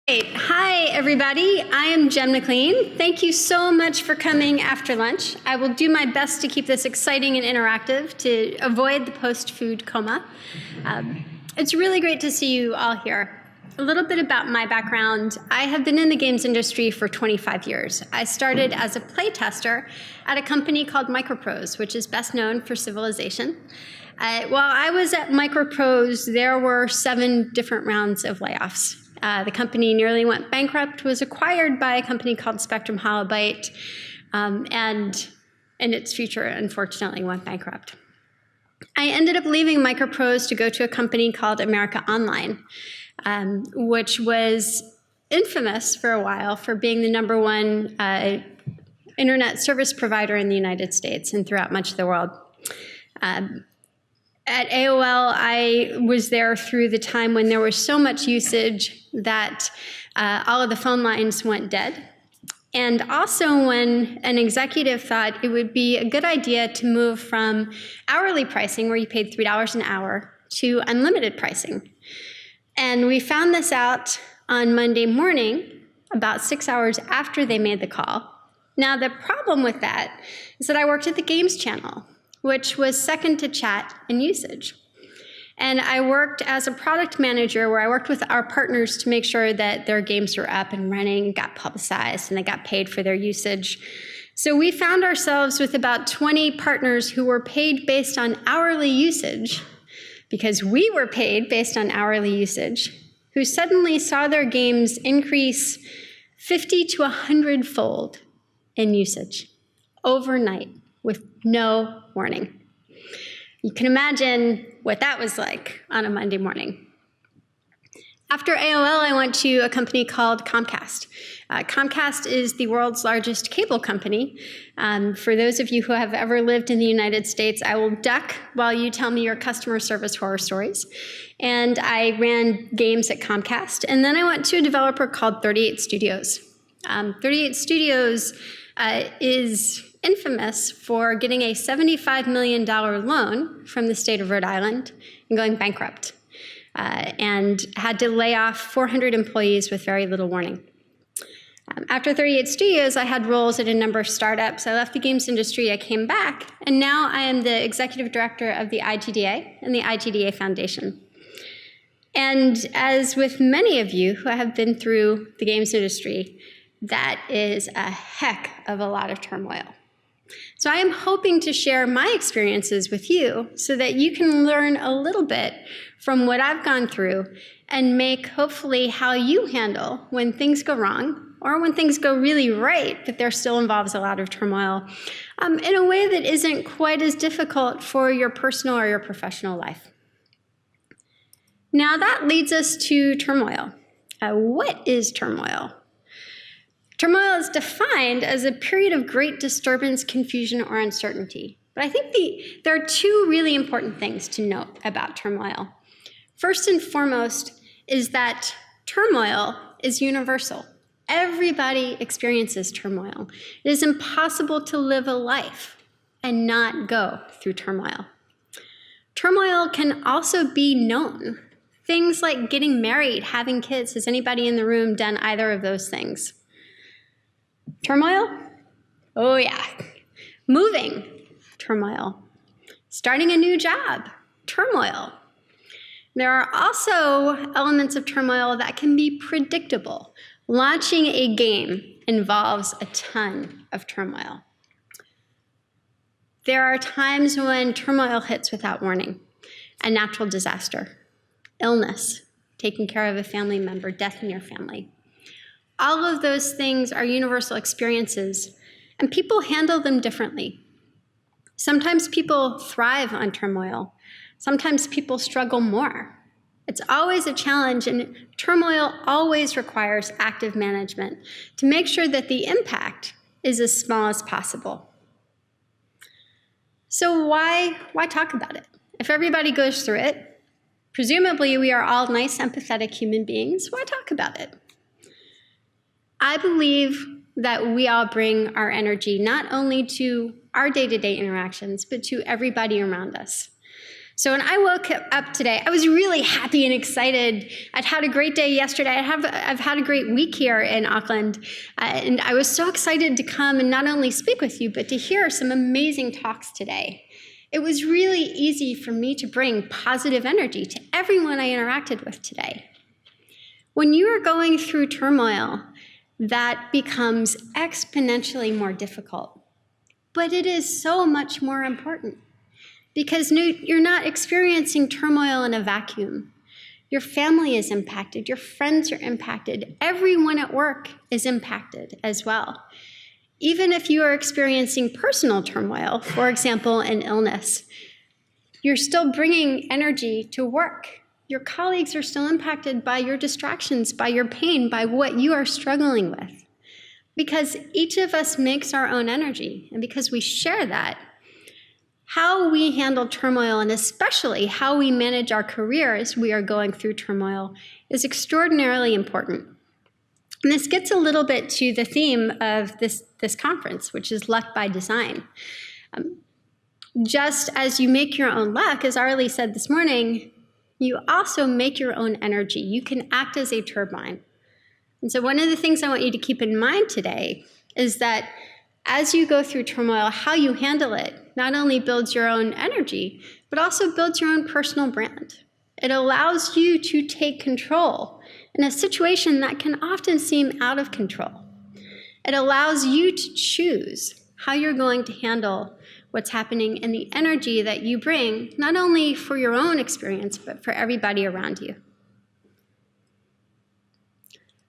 Hi, everybody. I am Jen MacLean. Thank you so much for coming after lunch. I will do my best to keep this exciting and interactive to avoid the post-food coma. It's really great to see you all here. A little bit about my background. I have been in the games industry for 25 years. I started as a playtester at a company called Microprose, which is best known for Civilization. While I was at Microprose, there were 7 different rounds of layoffs. The company nearly went bankrupt, was acquired by a company called Spectrum Holobyte, and in its future, unfortunately, went bankrupt. I ended up leaving Microprose to go to a company called America Online, which was infamous for a while for being the #1 internet service provider in the United States and throughout much of the world. At AOL, I was there through the time when there was so much usage that all of the phone lines went dead. And also when an executive thought it would be a good idea to move from hourly pricing, where you paid $3 an hour, to unlimited pricing. And we found this out on Monday morning, about 6 hours after they made the call. Now, the problem with that is that I worked at the Games Channel, which was second to chat in usage. And I worked as a product manager where I worked with our partners to make sure that their games were up and running, got publicized, and they got paid for their usage. So we found ourselves with about 20 partners who were paid based on hourly usage, because we were paid based on hourly usage, who suddenly saw their games increase 50 to 100-fold in usage overnight, with no warning. You can imagine what that was like on a Monday morning. After AOL, I went to a company called Comcast. Comcast is the world's largest cable company. For those of you who have ever lived in the United States, I will duck while you tell me your customer service horror stories. And I ran games at Comcast. And then I went to a developer called 38 Studios. 38 Studios is infamous for getting a $75 million loan from the state of Rhode Island and going bankrupt, and had to lay off 400 employees with very little warning. After 38 Studios, I had roles at a number of startups. I left the games industry, I came back, and now I am the executive director of the IGDA and the IGDA Foundation. And as with many of you who have been through the games industry, that is a heck of a lot of turmoil. So I am hoping to share my experiences with you so that you can learn a little bit from what I've gone through and make, hopefully, how you handle when things go wrong or when things go really right, but there still involves a lot of turmoil in a way that isn't quite as difficult for your personal or your professional life. Now that leads us to turmoil. What is turmoil? Turmoil is defined as a period of great disturbance, confusion, or uncertainty. But I think there are 2 really important things to note about turmoil. First and foremost is that turmoil is universal. Everybody experiences turmoil. It is impossible to live a life and not go through turmoil. Turmoil can also be known. Things like getting married, having kids. Has anybody in the room done either of those things? Turmoil? Oh yeah. Moving? Turmoil. Starting a new job? Turmoil. There are also elements of turmoil that can be predictable. Launching a game involves a ton of turmoil. There are times when turmoil hits without warning. A natural disaster, illness, taking care of a family member, death in your family. All of those things are universal experiences, and people handle them differently. Sometimes people thrive on turmoil. Sometimes people struggle more. It's always a challenge, and turmoil always requires active management to make sure that the impact is as small as possible. So why talk about it? If everybody goes through it, presumably we are all nice, empathetic human beings, why talk about it? I believe that we all bring our energy not only to our day-to-day interactions, but to everybody around us. So when I woke up today, I was really happy and excited. I'd had a great day yesterday. I've had a great week here in Auckland. And I was so excited to come and not only speak with you, but to hear some amazing talks today. It was really easy for me to bring positive energy to everyone I interacted with today. When you are going through turmoil, that becomes exponentially more difficult. But it is so much more important. Because you're not experiencing turmoil in a vacuum. Your family is impacted, your friends are impacted, everyone at work is impacted as well. Even if you are experiencing personal turmoil, for example, an illness, you're still bringing energy to work. Your colleagues are still impacted by your distractions, by your pain, by what you are struggling with. Because each of us makes our own energy, and because we share that, how we handle turmoil, and especially how we manage our career as we are going through turmoil, is extraordinarily important. And this gets a little bit to the theme of this conference, which is luck by design. Just as you make your own luck, as Arlie said this morning, you also make your own energy. You can act as a turbine. And so one of the things I want you to keep in mind today is that as you go through turmoil, how you handle it not only builds your own energy, but also builds your own personal brand. It allows you to take control in a situation that can often seem out of control. It allows you to choose how you're going to handle what's happening and the energy that you bring, not only for your own experience, but for everybody around you.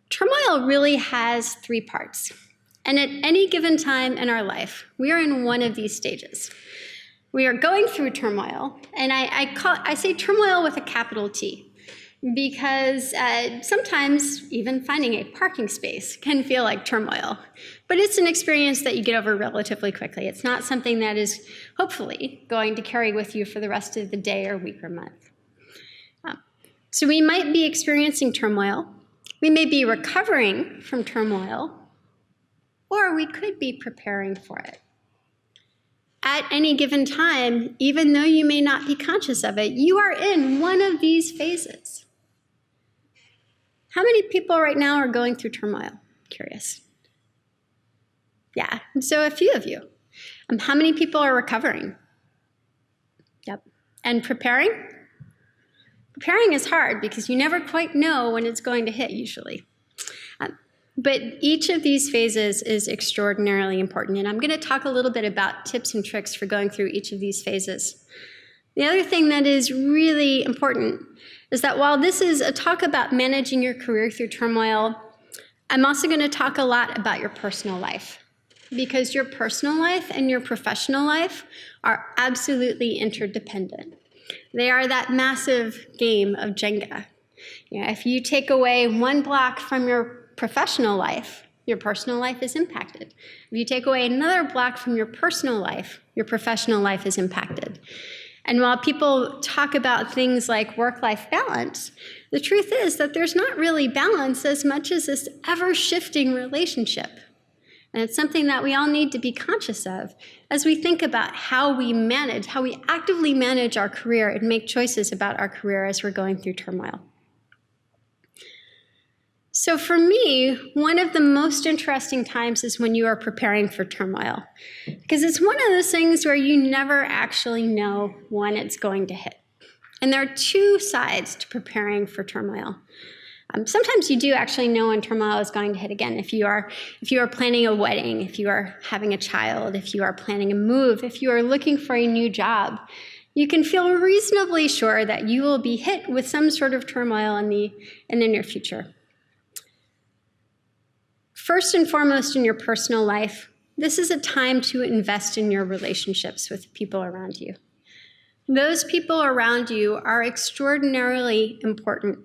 Turmoil really has three parts. And at any given time in our life, we are in one of these stages. We are going through turmoil, and I say turmoil with a capital T, because sometimes even finding a parking space can feel like turmoil. But it's an experience that you get over relatively quickly. It's not something that is hopefully going to carry with you for the rest of the day or week or month. So we might be experiencing turmoil. We may be recovering from turmoil, or we could be preparing for it. At any given time, even though you may not be conscious of it, you are in one of these phases. How many people right now are going through turmoil? Curious. Yeah, so a few of you. How many people are recovering? Yep. And preparing? Preparing is hard because you never quite know when it's going to hit usually. But each of these phases is extraordinarily important, and I'm going to talk a little bit about tips and tricks for going through each of these phases. The other thing that is really important is that while this is a talk about managing your career through turmoil, I'm also going to talk a lot about your personal life, because your personal life and your professional life are absolutely interdependent. They are that massive game of Jenga. If you take away one block from your professional life, your personal life is impacted. If you take away another block from your personal life, your professional life is impacted. And while people talk about things like work-life balance, the truth is that there's not really balance as much as this ever-shifting relationship. And it's something that we all need to be conscious of as we think about how we actively manage our career and make choices about our career as we're going through turmoil. So for me, one of the most interesting times is when you are preparing for turmoil, because it's one of those things where you never actually know when it's going to hit. And there are two sides to preparing for turmoil. Sometimes you do actually know when turmoil is going to hit again. If you are planning a wedding, if you are having a child, if you are planning a move, if you are looking for a new job, you can feel reasonably sure that you will be hit with some sort of turmoil in the near future. First and foremost in your personal life, this is a time to invest in your relationships with people around you. Those people around you are extraordinarily important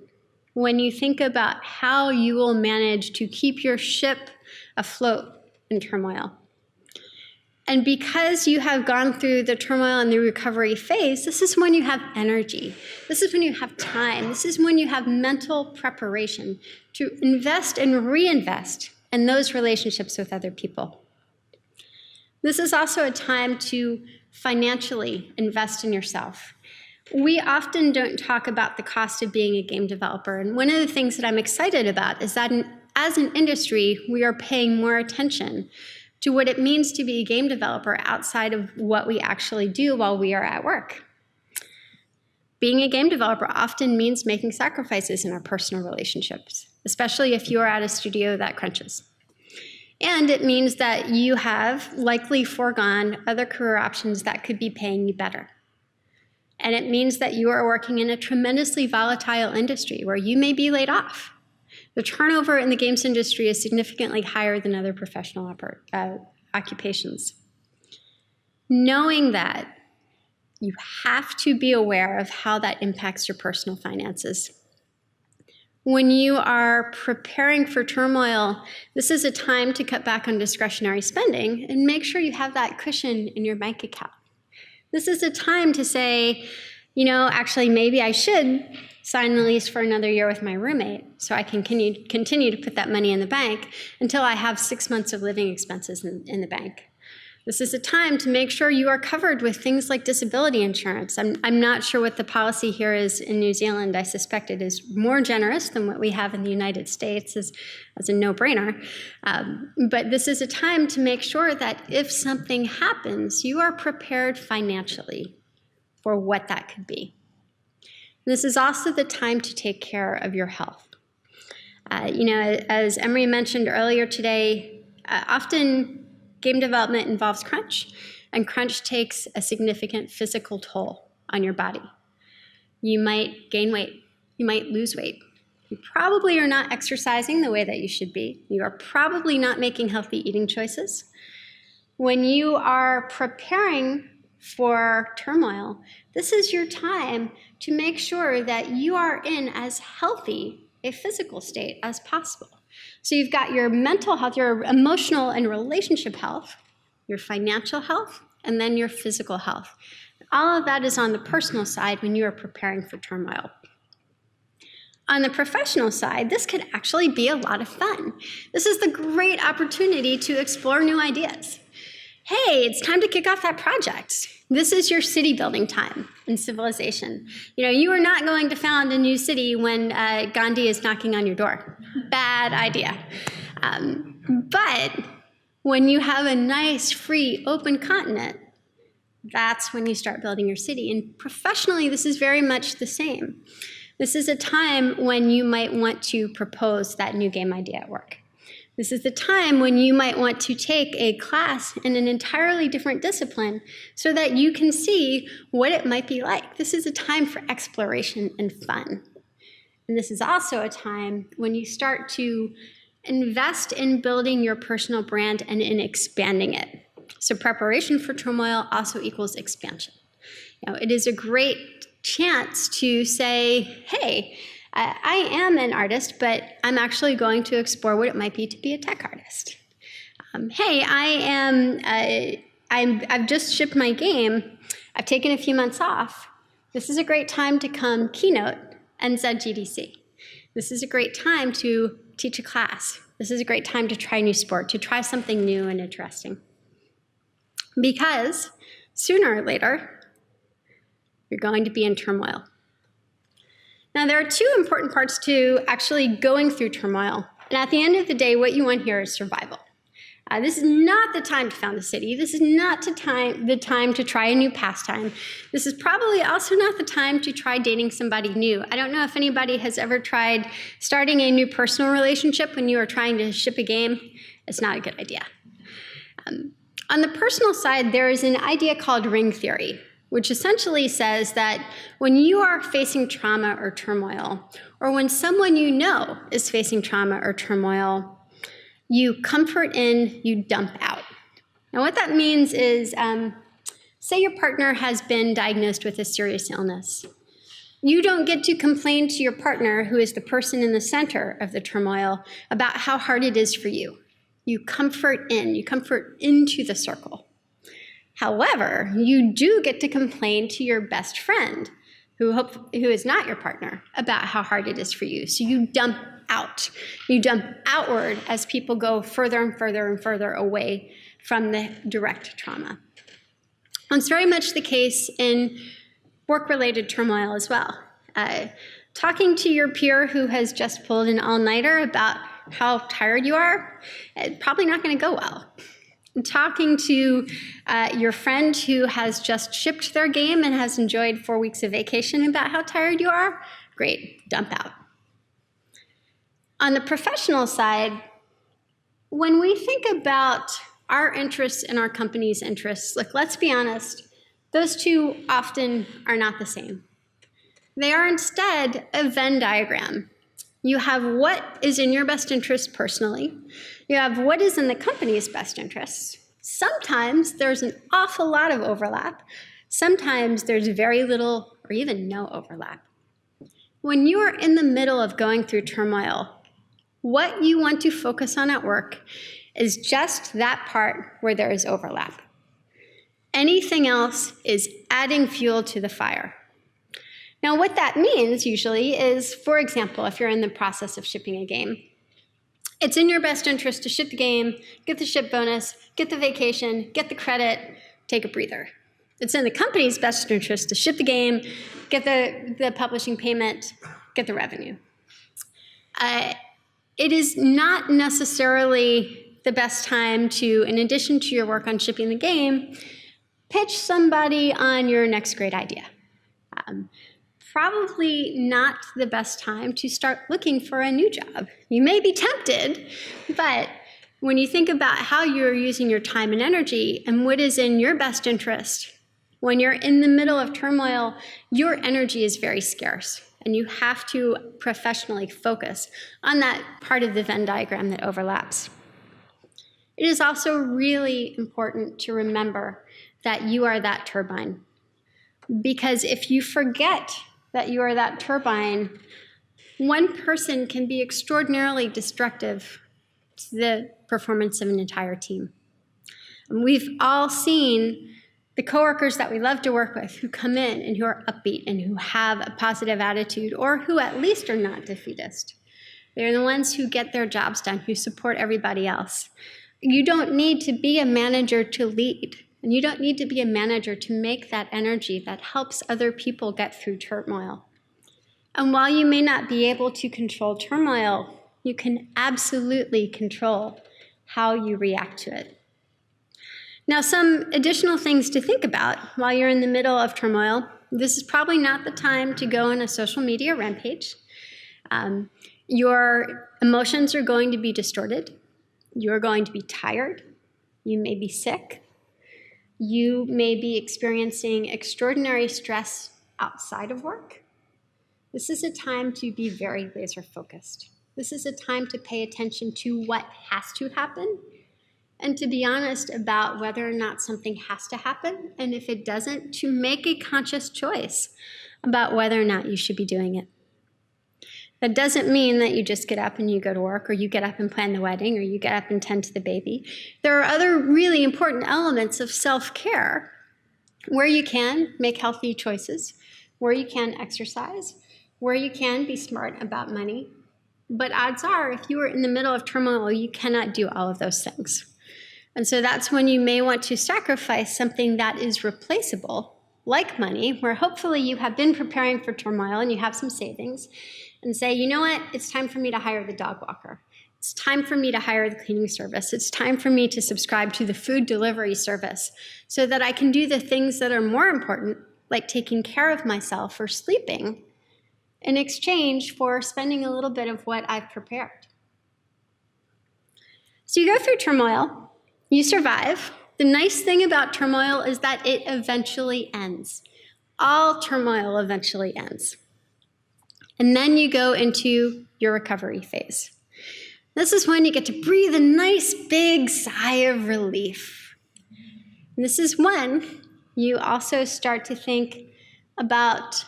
when you think about how you will manage to keep your ship afloat in turmoil. And because you have gone through the turmoil and the recovery phase, this is when you have energy. This is when you have time. This is when you have mental preparation to invest and reinvest in those relationships with other people. This is also a time to financially invest in yourself. We often don't talk about the cost of being a game developer, and one of the things that I'm excited about is that as an industry, we are paying more attention to what it means to be a game developer outside of what we actually do while we are at work. Being a game developer often means making sacrifices in our personal relationships, especially if you are at a studio that crunches. And it means that you have likely foregone other career options that could be paying you better. And it means that you are working in a tremendously volatile industry where you may be laid off. The turnover in the games industry is significantly higher than other professional occupations. Knowing that, you have to be aware of how that impacts your personal finances. When you are preparing for turmoil, this is a time to cut back on discretionary spending and make sure you have that cushion in your bank account. This is a time to say, actually, maybe I should sign the lease for another year with my roommate so I can continue to put that money in the bank until I have 6 months of living expenses in the bank. This is a time to make sure you are covered with things like disability insurance. I'm not sure what the policy here is in New Zealand. I suspect it is more generous than what we have in the United States as a no-brainer. But this is a time to make sure that if something happens, you are prepared financially for what that could be. This is also the time to take care of your health. As Emery mentioned earlier today, often game development involves crunch, and crunch takes a significant physical toll on your body. You might gain weight. You might lose weight. You probably are not exercising the way that you should be. You are probably not making healthy eating choices. When you are preparing for turmoil, this is your time to make sure that you are in as healthy a physical state as possible. So you've got your mental health, your emotional and relationship health, your financial health, and then your physical health. All of that is on the personal side when you are preparing for turmoil. On the professional side, this could actually be a lot of fun. This is the great opportunity to explore new ideas. Hey, it's time to kick off that project. This is your city building time in civilization. You are not going to found a new city when Gandhi is knocking on your door. Bad idea. But when you have a nice, free, open continent, that's when you start building your city. And professionally, this is very much the same. This is a time when you might want to propose that new game idea at work. This is the time when you might want to take a class in an entirely different discipline so that you can see what it might be like. This is a time for exploration and fun. And this is also a time when you start to invest in building your personal brand and in expanding it. So preparation for turmoil also equals expansion. It is a great chance to say, hey, I am an artist, but I'm actually going to explore what it might be to be a tech artist. Hey, I've just shipped my game. I've taken a few months off. This is a great time to come keynote NZGDC. This is a great time to teach a class. This is a great time to try a new sport, to try something new and interesting. Because sooner or later, you're going to be in turmoil. Now, there are two important parts to actually going through turmoil. And at the end of the day, what you want here is survival. This is not the time to found a city. This is not the time to try a new pastime. This is probably also not the time to try dating somebody new. I don't know if anybody has ever tried starting a new personal relationship when you are trying to ship a game. It's not a good idea. On the personal side, there is an idea called ring theory, which essentially says that when you are facing trauma or turmoil, or when someone you know is facing trauma or turmoil, you comfort in, you dump out. Now what that means is, say your partner has been diagnosed with a serious illness. You don't get to complain to your partner, who is the person in the center of the turmoil, about how hard it is for you. You comfort into the circle. However, you do get to complain to your best friend, who is not your partner, about how hard it is for you. So you dump out. You dump outward as people go further and further and further away from the direct trauma. And it's very much the case in work-related turmoil as well. Talking to your peer who has just pulled an all-nighter about how tired you are, probably not going to go well. Talking to your friend who has just shipped their game and has enjoyed 4 weeks of vacation about how tired you are, great, dump out. On the professional side, when we think about our interests and our company's interests, let's be honest, those two often are not the same. They are instead a Venn diagram. You have what is in your best interest personally. You have what is in the company's best interests. Sometimes there's an awful lot of overlap. Sometimes there's very little or even no overlap. When you are in the middle of going through turmoil, what you want to focus on at work is just that part where there is overlap. Anything else is adding fuel to the fire. Now, what that means usually is, for example, if you're in the process of shipping a game, it's in your best interest to ship the game, get the ship bonus, get the vacation, get the credit, take a breather. It's in the company's best interest to ship the game, get the publishing payment, get the revenue. It is not necessarily the best time to, in addition to your work on shipping the game, pitch somebody on your next great idea. Probably not the best time to start looking for a new job. You may be tempted, but when you think about how you're using your time and energy and what is in your best interest, when you're in the middle of turmoil, your energy is very scarce, and you have to professionally focus on that part of the Venn diagram that overlaps. It is also really important to remember that you are that turbine, because if you forget that you are that turbine, one person can be extraordinarily destructive to the performance of an entire team. And we've all seen the coworkers that we love to work with who come in and who are upbeat and who have a positive attitude, or who at least are not defeatist. They're the ones who get their jobs done, who support everybody else. You don't need to be a manager to lead. And you don't need to be a manager to make that energy that helps other people get through turmoil. And while you may not be able to control turmoil, you can absolutely control how you react to it. Now, some additional things to think about while you're in the middle of turmoil. This is probably not the time to go on a social media rampage. Your emotions are going to be distorted. You're going to be tired. You may be sick. You may be experiencing extraordinary stress outside of work. This is a time to be very laser focused. This is a time to pay attention to what has to happen and to be honest about whether or not something has to happen, and if it doesn't, to make a conscious choice about whether or not you should be doing it. That doesn't mean that you just get up and you go to work, or you get up and plan the wedding, or you get up and tend to the baby. There are other really important elements of self-care where you can make healthy choices, where you can exercise, where you can be smart about money. But odds are, if you are in the middle of turmoil, you cannot do all of those things. And so that's when you may want to sacrifice something that is replaceable, like money, where hopefully you have been preparing for turmoil and you have some savings, and say, you know what, it's time for me to hire the dog walker. It's time for me to hire the cleaning service. It's time for me to subscribe to the food delivery service so that I can do the things that are more important, like taking care of myself or sleeping, in exchange for spending a little bit of what I've prepared. So you go through turmoil, you survive. The nice thing about turmoil is that it eventually ends. All turmoil eventually ends. And then you go into your recovery phase. This is when you get to breathe a nice big sigh of relief. And this is when you also start to think about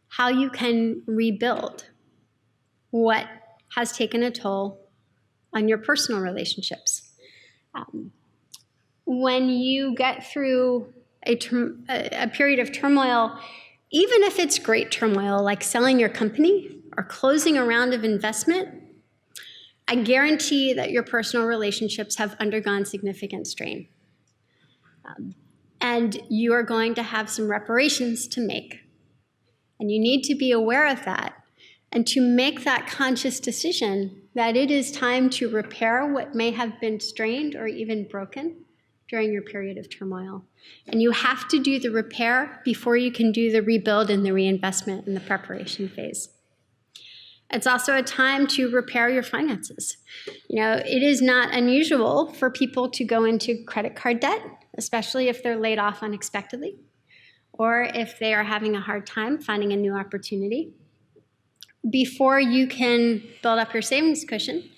how you can rebuild what has taken a toll on your personal relationships. When you get through a period of turmoil, even if it's great turmoil, like selling your company or closing a round of investment, I guarantee that your personal relationships have undergone significant strain. And you are going to have some reparations to make And you need to be aware of that and to make that conscious decision that it is time to repair what may have been strained or even broken during your period of turmoil. And you have to do the repair before you can do the rebuild and the reinvestment in the preparation phase. It's also a time to repair your finances. It is not unusual for people to go into credit card debt, especially if they're laid off unexpectedly, or if they are having a hard time finding a new opportunity. Before you can build up your savings cushion,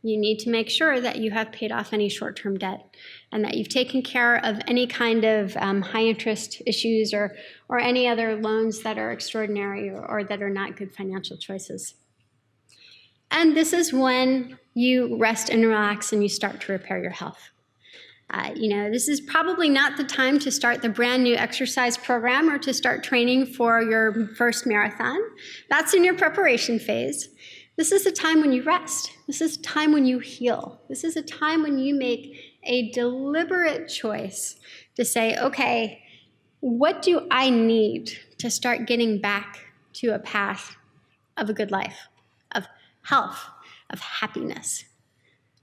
you need to make sure that you have paid off any short-term debt and that you've taken care of any kind of high-interest issues or any other loans that are extraordinary or that are not good financial choices. And this is when you rest and relax and you start to repair your health. This is probably not the time to start the brand new exercise program or to start training for your first marathon. That's in your preparation phase. This is a time when you rest. This is a time when you heal. This is a time when you make a deliberate choice to say, okay, what do I need to start getting back to a path of a good life, of health, of happiness?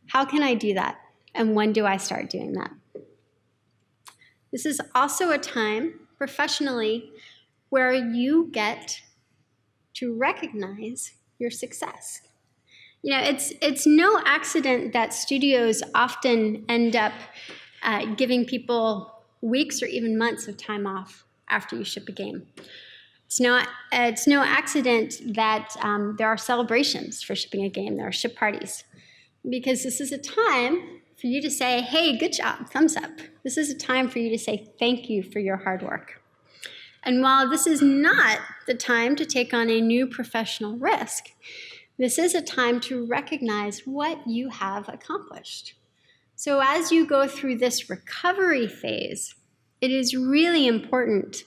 How can I do that? And when do I start doing that? This is also a time professionally where you get to recognize your success. It's no accident that studios often end up giving people weeks or even months of time off after you ship a game. It's no accident that there are celebrations for shipping a game. There are ship parties, because this is a time for you to say, hey, good job, thumbs up. This is a time for you to say thank you for your hard work. And while this is not the time to take on a new professional risk, this is a time to recognize what you have accomplished. So as you go through this recovery phase, it is really important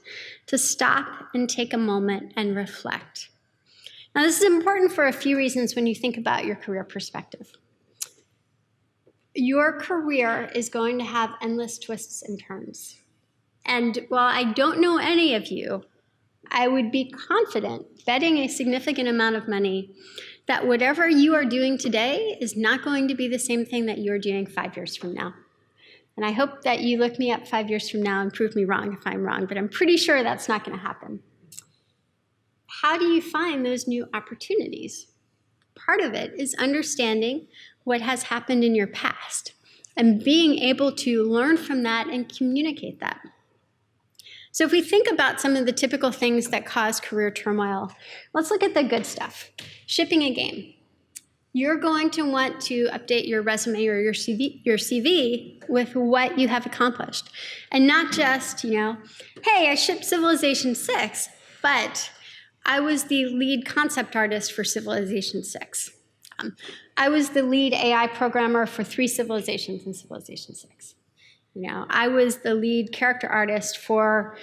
to stop and take a moment and reflect. Now, this is important for a few reasons when you think about your career perspective. Your career is going to have endless twists and turns. And while I don't know any of you, I would be confident, betting a significant amount of money, that whatever you are doing today is not going to be the same thing that you're doing 5 years from now. And I hope that you look me up 5 years from now and prove me wrong if I'm wrong, but I'm pretty sure that's not going to happen. How do you find those new opportunities? Part of it is understanding what has happened in your past and being able to learn from that and communicate that. So if we think about some of the typical things that cause career turmoil, let's look at the good stuff. Shipping a game. You're going to want to update your resume or your CV with what you have accomplished. And not just, hey, I shipped Civilization 6, but I was the lead concept artist for Civilization 6. I was the lead AI programmer for 3 civilizations in Civilization 6. I was the lead character artist for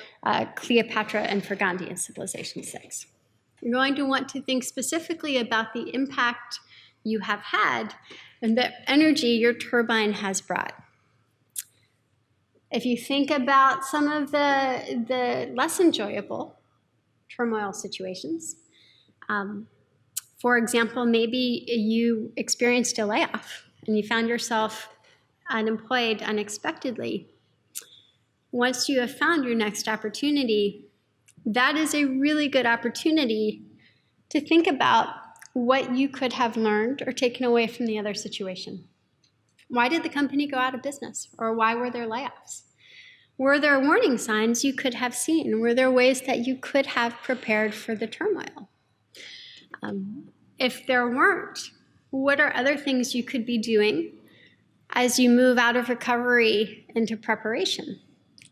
Cleopatra and for Gandhi in Civilization 6. You're going to want to think specifically about the impact you have had and the energy your turbine has brought. If you think about some of the less enjoyable turmoil situations, for example, maybe you experienced a layoff and you found yourself unemployed unexpectedly. Once you have found your next opportunity, that is a really good opportunity to think about what you could have learned or taken away from the other situation. Why did the company go out of business? Or why were there layoffs? Were there warning signs you could have seen? Were there ways that you could have prepared for the turmoil? If there weren't, what are other things you could be doing as you move out of recovery into preparation?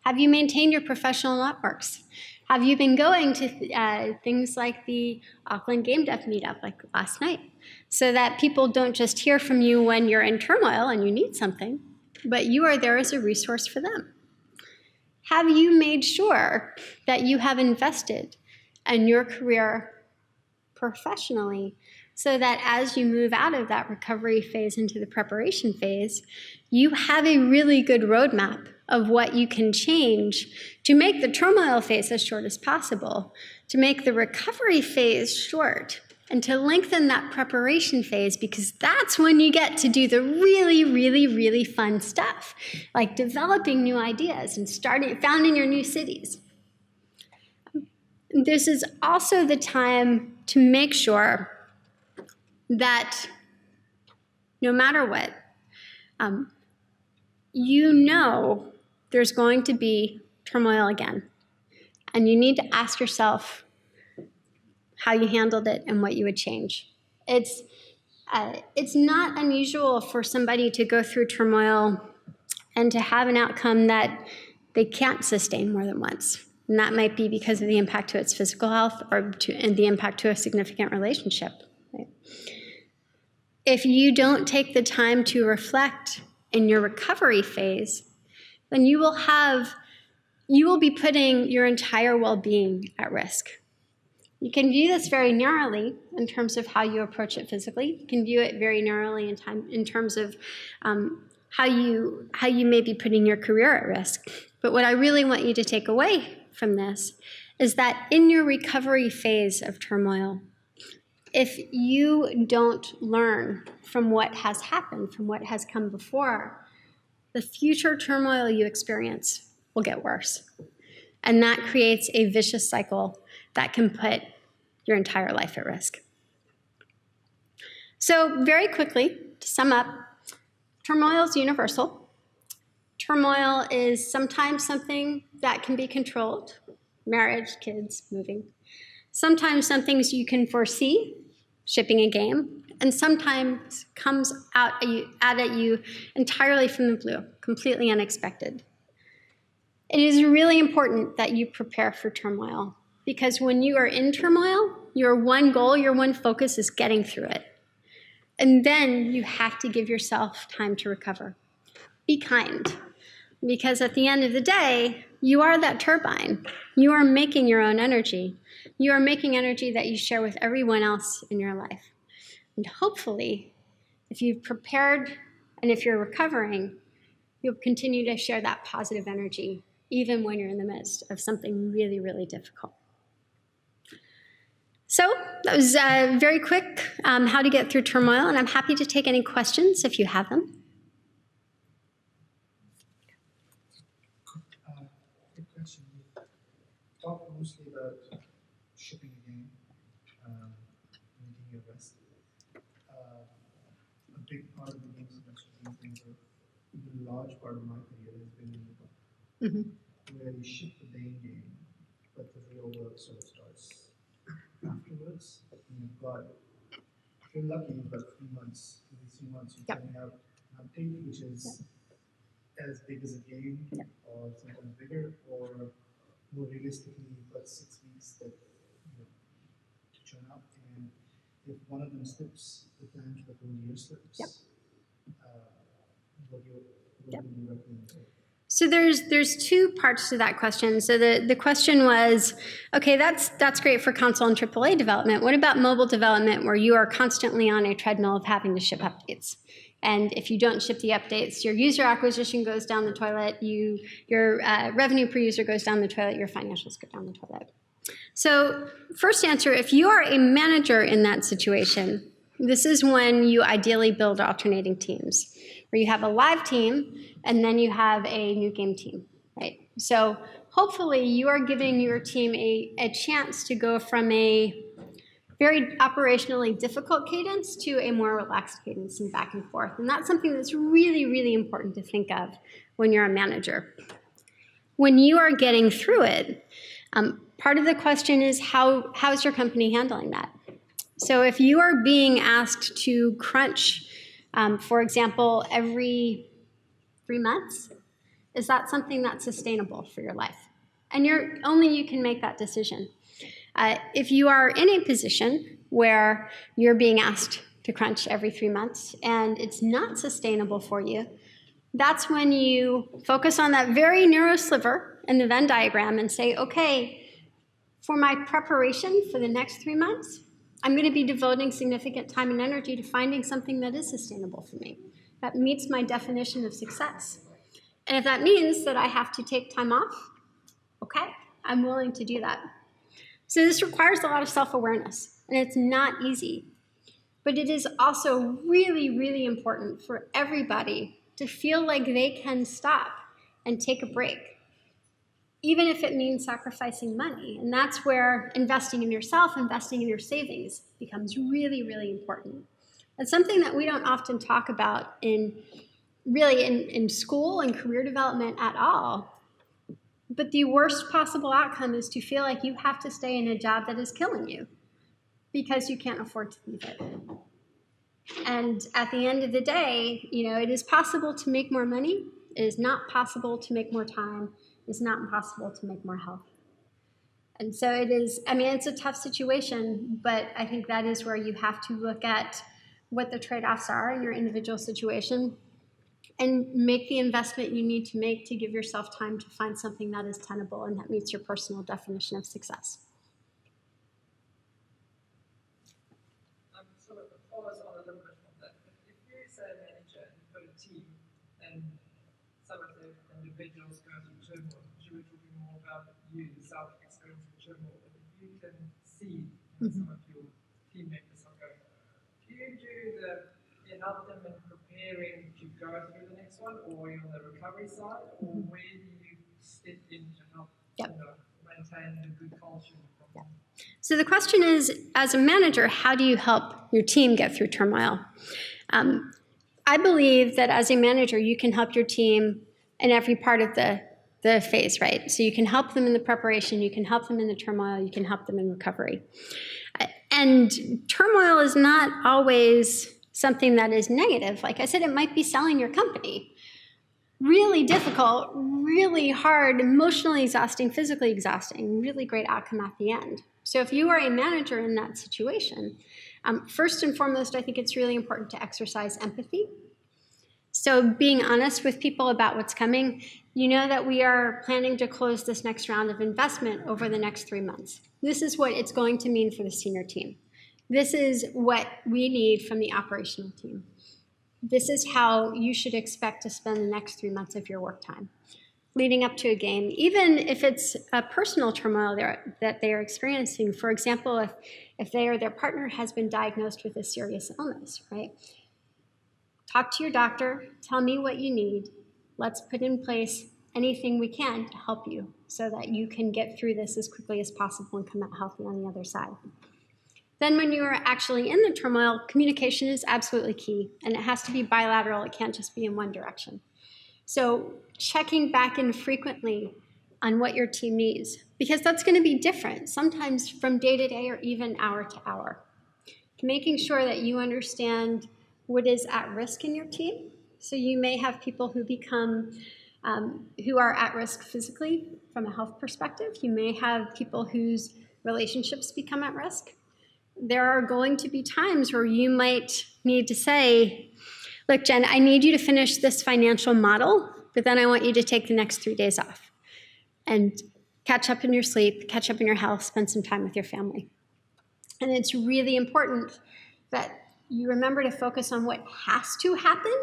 Have you maintained your professional networks? Have you been going to things like the Auckland Game Dev meetup like last night, so that people don't just hear from you when you're in turmoil and you need something, but you are there as a resource for them? Have you made sure that you have invested in your career professionally so that as you move out of that recovery phase into the preparation phase, you have a really good roadmap of what you can change to make the turmoil phase as short as possible, to make the recovery phase short, and to lengthen that preparation phase, because that's when you get to do the really, really, really fun stuff, like developing new ideas and founding your new cities. This is also the time to make sure that no matter what, you know there's going to be turmoil again. And you need to ask yourself how you handled it and what you would change. It's not unusual for somebody to go through turmoil and to have an outcome that they can't sustain more than once. And that might be because of the impact to its physical health and the impact to a significant relationship. Right? If you don't take the time to reflect in your recovery phase, then you will be putting your entire well-being at risk. You can view this very narrowly in terms of how you approach it physically. You can view it very narrowly in terms of how you may be putting your career at risk. But what I really want you to take away from this is that in your recovery phase of turmoil, if you don't learn from what has happened, from what has come before, the future turmoil you experience will get worse. And that creates a vicious cycle that can put your entire life at risk. So very quickly, to sum up, turmoil is universal. Turmoil is sometimes something that can be controlled, marriage, kids, moving. Sometimes some things you can foresee, shipping a game, and sometimes comes out at you entirely from the blue, completely unexpected. It is really important that you prepare for turmoil, because when you are in turmoil, your one goal, your one focus is getting through it. And then you have to give yourself time to recover. Be kind, because at the end of the day, you are that turbine. You are making your own energy. You are making energy that you share with everyone else in your life. And hopefully, if you've prepared and if you're recovering, you'll continue to share that positive energy, even when you're in the midst of something really, really difficult. So that was very quick, how to get through turmoil, and I'm happy to take any questions if you have them. Good question. You talked mostly about shipping a game, making your rest. A big part of the games industry these days, a large part of my career has been in the book, where you ship the main game, but the real work sort of starts afterwards. And you've got, if you're lucky, you've got 3 months. In these 3 months, you can have an update which is as big as a game, or sometimes bigger, or more realistically, you've got 6 weeks that to churn out. And if one of them slips, the plan for the whole year slips. What do you recommend? So there's two parts to that question. So the question was, okay, that's great for console and AAA development. What about mobile development, where you are constantly on a treadmill of having to ship updates? And if you don't ship the updates, your user acquisition goes down the toilet, your revenue per user goes down the toilet, your financials go down the toilet. So first answer, if you are a manager in that situation, this is when you ideally build alternating teams, where you have a live team and then you have a new game team, right? So hopefully you are giving your team a chance to go from a very operationally difficult cadence to a more relaxed cadence and back and forth. And that's something that's really, really important to think of when you're a manager. When you are getting through it, part of the question is how's your company handling that? So if you are being asked to crunch, for example, every 3 months, is that something that's sustainable for your life? And only you can make that decision. If you are in a position where you're being asked to crunch every 3 months and it's not sustainable for you, that's when you focus on that very narrow sliver in the Venn diagram and say, okay, for my preparation for the next 3 months, I'm going to be devoting significant time and energy to finding something that is sustainable for me, that meets my definition of success. And if that means that I have to take time off, okay, I'm willing to do that. So this requires a lot of self-awareness, and it's not easy. But it is also really, really important for everybody to feel like they can stop and take a break, even if it means sacrificing money. And that's where investing in yourself, investing in your savings becomes really, really important. It's something that we don't often talk about in school and career development at all. But the worst possible outcome is to feel like you have to stay in a job that is killing you because you can't afford to leave it. And at the end of the day, it is possible to make more money. It is not possible to make more time. It's not possible to make more health. And so it is, it's a tough situation, but I think that is where you have to look at what the trade-offs are in your individual situation and make the investment you need to make to give yourself time to find something that is tenable and that meets your personal definition of success. Sort of follows on a little bit from that. If you say a manager and you've got a team and some of the individuals go through turmoil, you were talking more about you yourself experiencing turmoil, but if you can see some of your team members are going, do you help them in preparing to go through the next one, or are you on the recovery side, or where do you step in to help maintain a good culture? So the question is, as a manager, how do you help your team get through turmoil? I believe that as a manager, you can help your team in every part of the phase, right? So you can help them in the preparation, you can help them in the turmoil, you can help them in recovery. And turmoil is not always something that is negative. Like I said, it might be selling your company. Really difficult, really hard, emotionally exhausting, physically exhausting, really great outcome at the end. So if you are a manager in that situation, first and foremost, I think it's really important to exercise empathy. So being honest with people about what's coming, you know that we are planning to close this next round of investment over the next 3 months. This is what it's going to mean for the senior team. This is what we need from the operational team. This is how you should expect to spend the next 3 months of your work time, leading up to a game, even if it's a personal turmoil that they are experiencing. For example, if they or their partner has been diagnosed with a serious illness, right? Talk to your doctor, tell me what you need. Let's put in place anything we can to help you so that you can get through this as quickly as possible and come out healthy on the other side. Then when you are actually in the turmoil, communication is absolutely key, and it has to be bilateral. It can't just be in one direction. So checking back in frequently on what your team needs, because that's going to be different, sometimes from day to day or even hour to hour. Making sure that you understand what is at risk in your team. So you may have people who who are at risk physically from a health perspective. You may have people whose relationships become at risk. There are going to be times where you might need to say, look, Jen, I need you to finish this financial model, but then I want you to take the next 3 days off and catch up in your sleep, catch up in your health, spend some time with your family. And it's really important that you remember to focus on what has to happen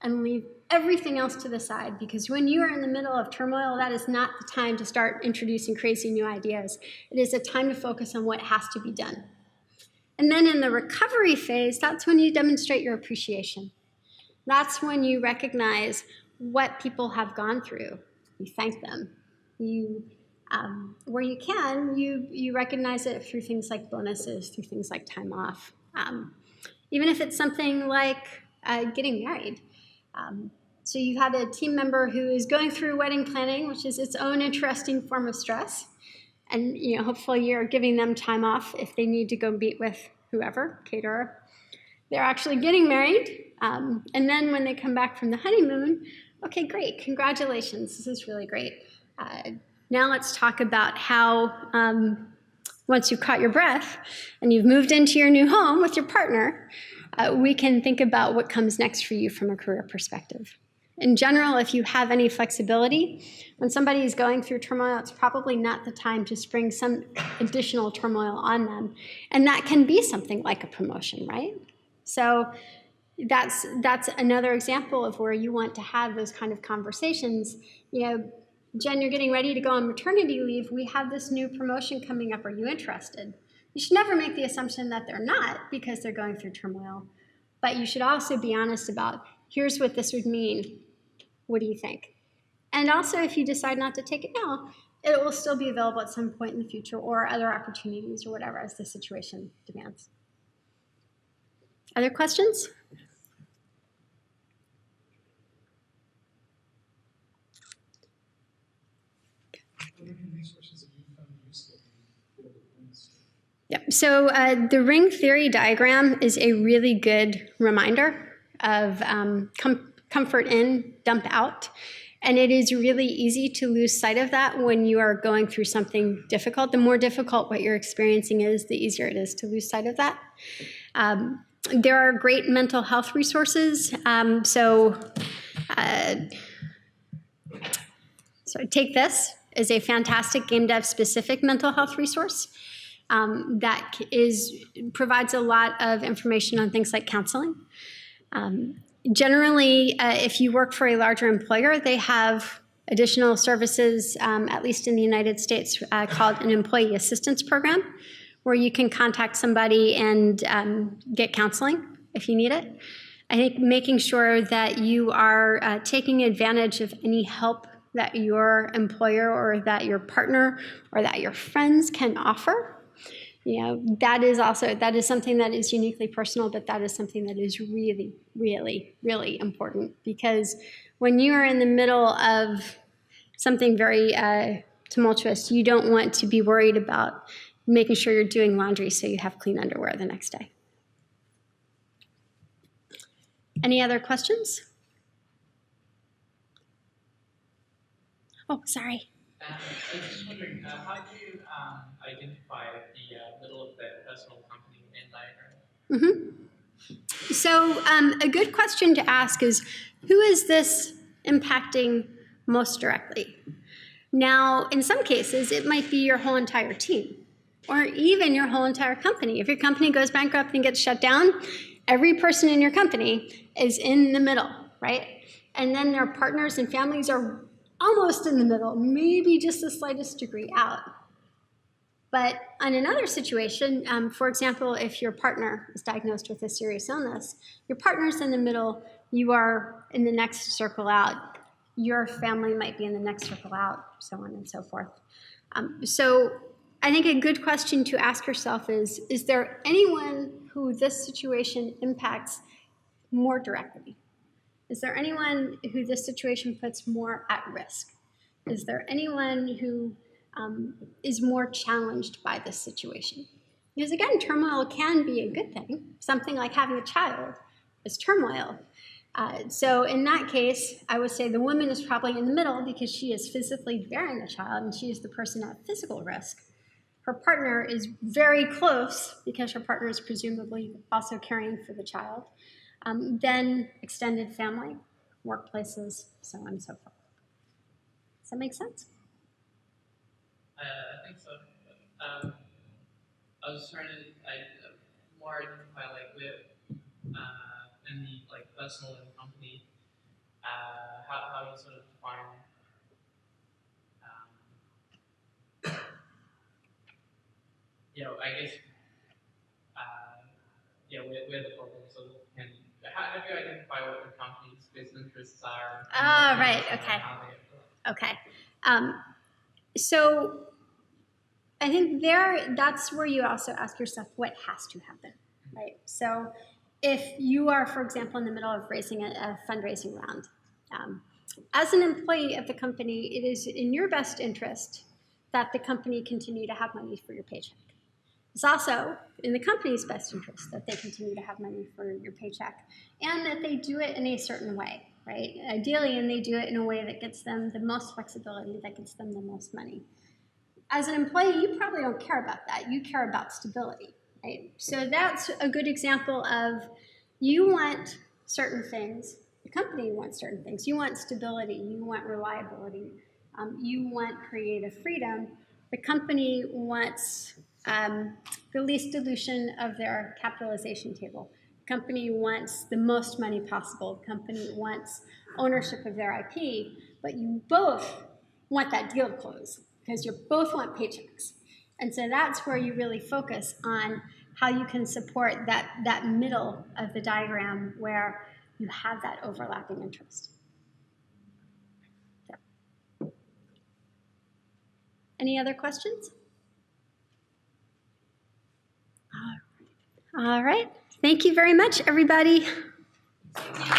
and leave everything else to the side, because when you are in the middle of turmoil, that is not the time to start introducing crazy new ideas. It is a time to focus on what has to be done. And then in the recovery phase, that's when you demonstrate your appreciation. That's when you recognize what people have gone through. You thank them. Where you can, you recognize it through things like bonuses, through things like time off. Even if it's something like getting married. So you've had a team member who is going through wedding planning, which is its own interesting form of stress. And hopefully you're giving them time off if they need to go meet with whoever, caterer. They're actually getting married. And then when they come back from the honeymoon, okay, great, congratulations, this is really great. Now let's talk about how, once you've caught your breath and you've moved into your new home with your partner, we can think about what comes next for you from a career perspective. in general, if you have any flexibility, when somebody is going through turmoil, it's probably not the time to spring some additional turmoil on them. And that can be something like a promotion, right? So that's another example of where you want to have those kind of conversations. You know, Jen, you're getting ready to go on maternity leave. We have this new promotion coming up. Are you interested? You should never make the assumption that they're not because they're going through turmoil. But you should also be honest about, here's what this would mean. What do you think? And also, if you decide not to take it now, it will still be available at some point in the future or other opportunities or whatever as the situation demands. Other questions? Yep. So the ring theory diagram is a really good reminder of comfort in, dump out. And it is really easy to lose sight of that when you are going through something difficult. The more difficult what you're experiencing is, the easier it is to lose sight of that. There are great mental health resources. So take this as a fantastic game dev specific mental health resource. That provides a lot of information on things like counseling. Generally, if you work for a larger employer, they have additional services, at least in the United States, called an employee assistance program, where you can contact somebody and get counseling if you need it. I think making sure that you are taking advantage of any help that your employer or that your partner or that your friends can offer. You know, that is something that is uniquely personal, but that is something that is really, really, really important, because when you are in the middle of something very tumultuous, you don't want to be worried about making sure you're doing laundry so you have clean underwear the next day. Any other questions? Oh, sorry. I was just wondering, how do you identify the middle of that personal company Venn diagram? So a good question to ask is, who is this impacting most directly? Now, in some cases, it might be your whole entire team, or even your whole entire company. If your company goes bankrupt and gets shut down, every person in your company is in the middle, right? And then their partners and families are almost in the middle, maybe just the slightest degree out. But on another situation, for example, if your partner is diagnosed with a serious illness, your partner's in the middle, you are in the next circle out, your family might be in the next circle out, so on and so forth. So I think a good question to ask yourself is there anyone who this situation impacts more directly? Is there anyone who this situation puts more at risk? Is there anyone who is more challenged by this situation? Because again, turmoil can be a good thing. Something like having a child is turmoil. So in that case, I would say the woman is probably in the middle because she is physically bearing the child and she is the person at physical risk. Her partner is very close because her partner is presumably also caring for the child. Then extended family, workplaces, so on and so forth. Does that make sense? I think so. I was trying to more identify where in the personal and company, how you sort of define I guess where the problem sort of can. How do you identify what the company's best interests are? Right. Okay. So I think that's where you also ask yourself what has to happen, right? So if you are, for example, in the middle of raising a fundraising round, as an employee of the company, it is in your best interest that the company continue to have money for your paycheck. It's also in the company's best interest that they continue to have money for your paycheck and that they do it in a certain way, right? Ideally, and they do it in a way that gets them the most flexibility, that gets them the most money. As an employee, you probably don't care about that. You care about stability, right? So that's a good example of you want certain things The company wants certain things. You want stability, you want reliability, you want creative freedom. The company wants the least dilution of their capitalization table. The company wants the most money possible. The company wants ownership of their IP, but you both want that deal to close because you both want paychecks. And so that's where you really focus on how you can support that middle of the diagram where you have that overlapping interest. So. Any other questions? All right. Thank you very much, everybody. Thank you.